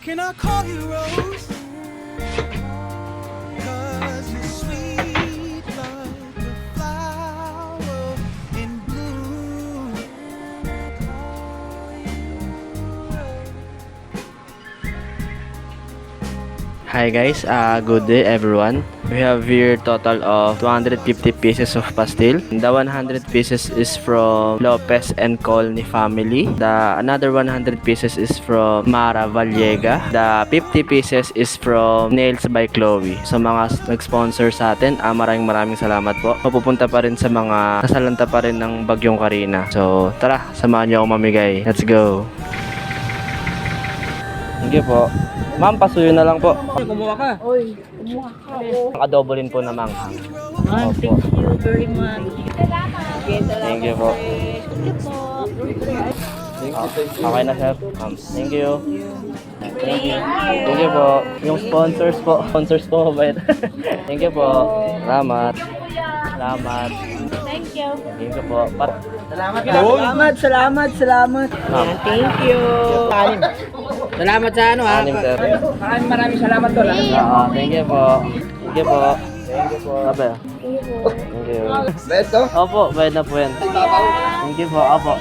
Can I call you Rose? 'Cause you're sweet like a flower in bloom. Hi guys, good day everyone. We have here total of 250 pieces of pastil. The 100 pieces is from Lopez and Colney family. The another 100 pieces is from Mara Vallega. The 50 pieces is from Nails by Chloe. So mga nag-sponsor sa atin, maraming salamat po. Mapupunta pa rin sa mga nasalanta pa rin ng Bagyong Karina. So tara, samahan niyo ako mamigay. Let's go! Sige po. Ma'am, pasuyo na lang po. Kumuha ka. Oy, kumuha ka. Adobo rin po na manghang. Thank you very much. Thank you po. Thank you po. Okay na sir. Thank you. Thank you. Thank you po. Yung sponsors po. Sponsors po mabait. Thank you po. Salamat. Salamat. Thank you. Thank you po. Salamat. Ma'am. Thank you. Salamat sa ano ha. Anim sir. Maraming salamat to. Oo, thank you po. Thank you po. Thank you po. Sabi. Thank you. Bayad to? Opo, bayad na po yan. Thank you po. Opo.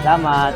Salamat.